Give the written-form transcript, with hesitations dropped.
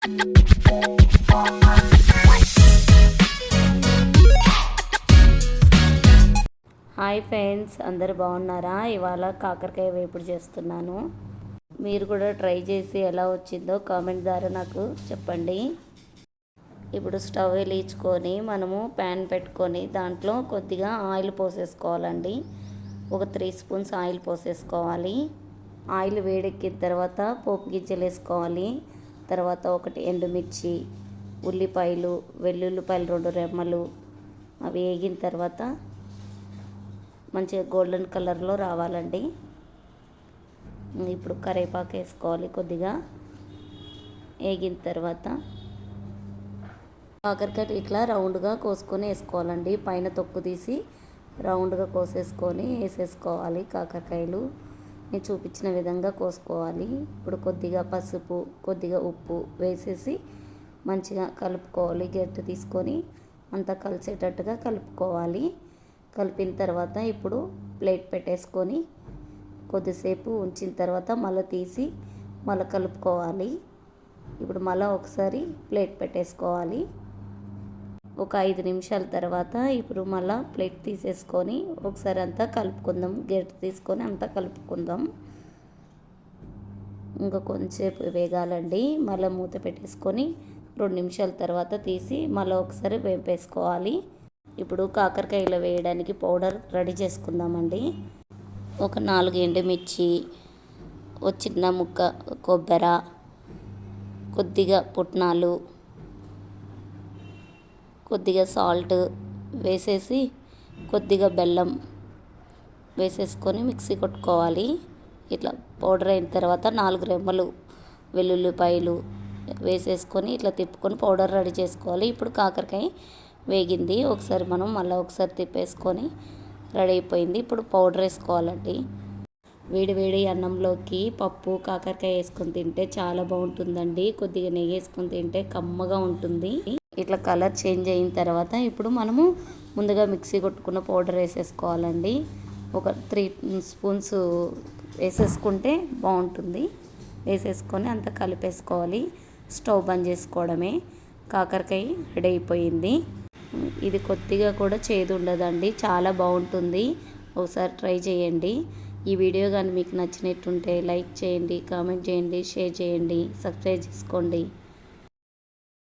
Hi friends, అందరు బాగున్నారా? ఇవాళ కాకరకాయ వేపుడు చేస్తున్నాను. మీరు కూడా ట్రై చేసి ఎలా వచ్చిందో కామెంట్ ద్వారా నాకు చెప్పండి. ఇప్పుడు స్టవ్ వెలిగించుకొని మనము ప్యాన్ పెట్టుకొని దాంట్లో కొద్దిగా ఆయిల్ పోసేసుకోవాలండి. ఒక 3 స్పూన్స్ ఆయిల్ పోసేసుకోవాలి. ఆయిల్ వేడెక్కిన తర్వాత పోపు గింజలు వేసుకోవాలి. తర్వాత ఒకటి ఎండుమిర్చి, ఉల్లిపాయలు, వెల్లుల్లిపాయలు 2 రెమ్మలు, అవి వేగిన తర్వాత మంచిగా గోల్డెన్ కలర్లో రావాలండి. ఇప్పుడు కరివేపాకు వేసుకోవాలి. కొద్దిగా వేగిన తర్వాత కాకరకాయ ఇట్లా రౌండ్గా కోసుకొని వేసుకోవాలండి. పైన తొక్కు తీసి రౌండ్గా కోసేసుకొని వేసేసుకోవాలి. కాకరకాయలు నేను చూపించిన విధంగా కోసుకోవాలి. ఇప్పుడు కొద్దిగా పసుపు, కొద్దిగా ఉప్పు వేసేసి మంచిగా కలుపుకోవాలి. గరిటె తీసుకొని అంతా కలిసేటట్టుగా కలుపుకోవాలి. కలిపిన తర్వాత ఇప్పుడు ప్లేట్ పెట్టేసుకొని కొద్దిసేపు ఉంచిన తర్వాత మళ్ళీ తీసి మళ్ళీ కలుపుకోవాలి. ఇప్పుడు మళ్ళీ ఒకసారి ప్లేట్ పెట్టేసుకోవాలి. ఒక 5 నిమిషాల తర్వాత ఇప్పుడు మళ్ళీ ప్లేట్ తీసేసుకొని ఒకసారి అంతా కలుపుకుందాం. గరిటె తీసుకొని అంతా కలుపుకుందాం. ఇంకా కొంచెంసేపు వేగాలండి. మళ్ళీ మూత పెట్టేసుకొని 2 నిమిషాల తర్వాత తీసి మళ్ళీ ఒకసారి వేపేసుకోవాలి. ఇప్పుడు కాకరకాయలు వేయడానికి పౌడర్ రెడీ చేసుకుందామండి. ఒక 4 ఎండుమిర్చి, ఒక చిన్న ముక్క కొబ్బరి, కొద్దిగా పుట్నాలు, కొద్దిగా సాల్ట్ వేసేసి కొద్దిగా బెల్లం వేసేసుకొని మిక్సీ కొట్టుకోవాలి. ఇట్లా పౌడర్ అయిన తర్వాత 4 రెమ్మలు వెల్లుల్లిపాయలు వేసేసుకొని ఇట్లా తిప్పుకొని పౌడర్ రెడీ చేసుకోవాలి. ఇప్పుడు కాకరకాయ వేగింది. ఒకసారి మనం మళ్ళీ ఒకసారి తిప్పేసుకొని రెడీ అయిపోయింది. ఇప్పుడు పౌడర్ వేసుకోవాలండి. వేడి వేడి అన్నంలోకి పప్పు కాకరకాయ వేసుకొని తింటే చాలా బాగుంటుందండి. కొద్దిగా నెయ్యి వేసుకొని తింటే కమ్మగా ఉంటుంది. ఇట్లా కలర్ చేంజ్ అయిన తర్వాత ఇప్పుడు మనము ముందుగా మిక్సీ కొట్టుకున్న పౌడర్ వేసేసుకోవాలండి. ఒక 3 స్పూన్స్ వేసేసుకుంటే బాగుంటుంది. వేసేసుకొని అంతా కలిపేసుకోవాలి. స్టవ్ బంద్ చేసుకోవడమే. కాకరకాయ రెడీ అయిపోయింది. ఇది కొద్దిగా కూడా చేదు ఉండదండి, చాలా బాగుంటుంది. ఒకసారి ట్రై చేయండి. ఈ వీడియో కానీ మీకు నచ్చినట్టుంటే లైక్ చేయండి, కామెంట్ చేయండి, షేర్ చేయండి, సబ్స్క్రైబ్ చేసుకోండి.